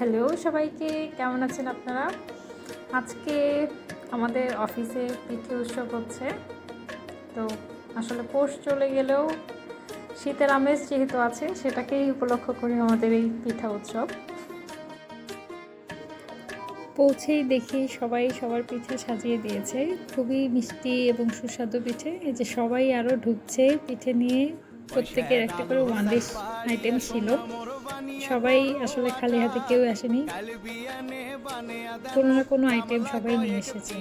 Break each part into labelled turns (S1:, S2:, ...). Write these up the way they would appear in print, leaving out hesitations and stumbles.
S1: Hello সবাইকে, কেমন আছেন আপনারা? আজকে আমাদের অফিসে পিঠে উৎসব হচ্ছে। তো আসলে পৌষ চলে গেলেও শীতের আমেজ যেহেতু আছে, সেটাকেই উপলক্ষ করে আমাদের এই পিঠা উৎসব। পৌঁছেই দেখি সবাই সবার পিঠে সাজিয়ে দিয়েছে, খুবই মিষ্টি এবং সুস্বাদু পিঠে। এই যে সবাই আরও ঢুকছে পিঠে নিয়ে, প্রত্যেকের একটা করে ওয়ান ডিশ আইটেম ছিল। সবাই আসলে খালি হাতে কেউ আসেনি, কোনো না কোনো আইটেম সবাই নিয়ে এসেছে।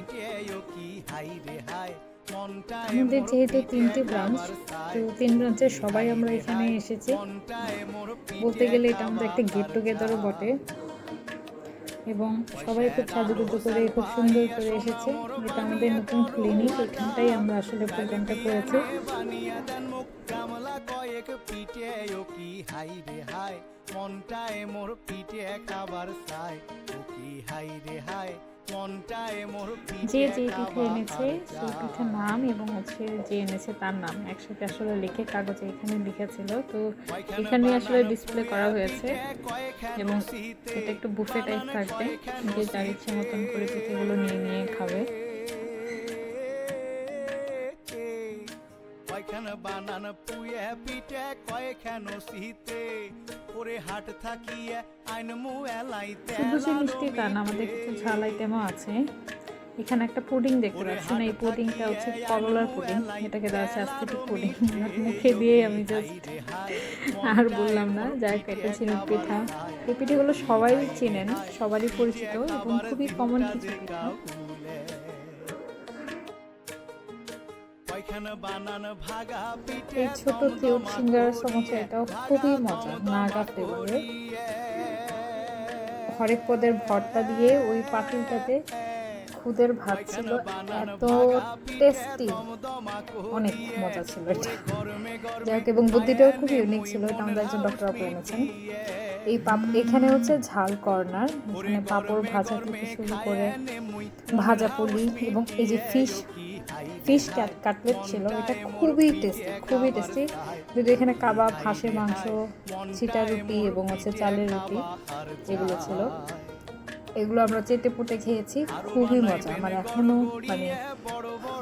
S1: আমাদের যেহেতু 3টি ব্রাঞ্চ, তো 3 ব্রাঞ্চের সবাই আমরা এখানে এসেছি। বলতে গেলে এটা আমাদের একটা গেট টুগেদারও বটে, এবং সবাই খুব সাজুগুজু করে খুব সুন্দর করে এসেছে। এটা আমাদের নতুন ক্লিনিক, এখানটাই আমরা আসলে প্রোগ্রামটা করেছি। মনটায় মোর পিঠে খাবার চাই, ও কি হাই রে হাই মনটায় মোর পিঠে। যে পিঠে এনেছে সেই পিঠের নাম এবং যে এনেছে তার নাম একসাথে আসলে লিখে কাগজে এখানে লিখেছিল। তো এখানে আসলে ডিসপ্লে করা হয়েছে, এবং এটা একটু বুফে টাইপ থাকবে, যে যার ইচ্ছে মতন করে পিঠেগুলো নিয়ে নিয়ে খাবে। বানান পুয়ে পিঠে কয়খান শীতে ওরে হাট থাকিয়ে আইন মুয়ালাইতে। শুধু যে মিষ্টি তা না, আমাদের কিছু ঝাল আইটেমও আছে। এখানে একটা পুডিং দেখতে পাচ্ছি না, এই পুডিংটা হচ্ছে করলার পুডিং, এটাকে দেওয়া আছে অ্যাসথেটিক পুডিং। মুখে দিয়ে আমি জাস্ট আর বললাম না। যাক, এটা ছিল পিঠা। এই পিঠেগুলো সবাই চেনেন, সবারই পরিচিত এবং খুবই কমন কিছু পিঠা। এই ছোট কিউট সিঙ্গারা সমোসা, এটাও খুবই মজা, নাগা ফ্লেভারের। হরেক পদের ভর্তা দিয়ে ওই পাতিলটাতে খুদের ভাত ছিল, এত টেস্টি, অনেক মজা ছিল এটা। যাক, এবং বুদ্ধিটাও খুব ইউনিক ছিল। এটা আমাদের একজন ডক্টর আপু এনেছেন। এখানে হচ্ছে ঝাল কর্নার, এখানে পাঁপড় ভাজা থেকে শুরু করে ভাজা পুলি, এবং এই যে ফিশ কাটলেট ছিল, এটা খুবই টেস্টি, খুবই টেস্টি। যদি এখানে কাবাব, হাঁসের মাংস, ছিটা রুটি এবং চালের রুটি এগুলো ছিল। এগুলো আমরা চেটে পুটে খেয়েছি, খুবই মজা। আমার এখনো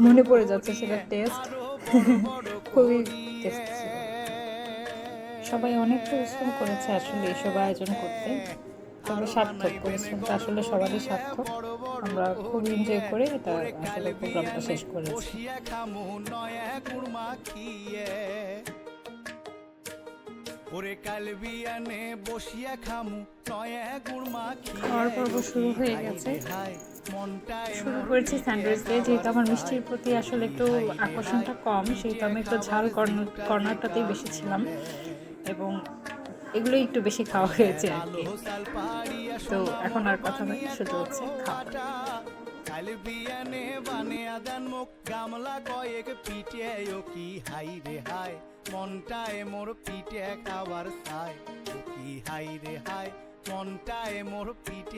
S1: মনে পড়ে যাচ্ছে সেটার টেস্ট, খুবই টেস্টি ছিল। সবাই অনেক পরিশ্রম করেছে আসলে এসব আয়োজন করতে, তবে সার্থক, পরিশ্রমটা আসলে সবারই সার্থক। আমরা খুব এনজয় করে এটা আসলে প্রোগ্রামটা শেষ করেছি। খাওয়ার পর্ব শুরু হয়ে গেছে। শুরু করেছি স্যান্ডউইচ দিয়ে, যেহেতু আমার মিষ্টির প্রতি আসলে একটু আকর্ষণটা কম, সেহেতু আমি একটু ঝাল কর্নারটাতেই বেশি ছিলাম, এবং এগুলো একটু বেশি খাওয়া হয়েছে আর কি। তো এখন আর কথা নয়, শুধু হচ্ছে খাওয়া। মনটায় মোর পিঠে খাবার চাই, কি হাই রে হাই মনটায় মোর পিঠে।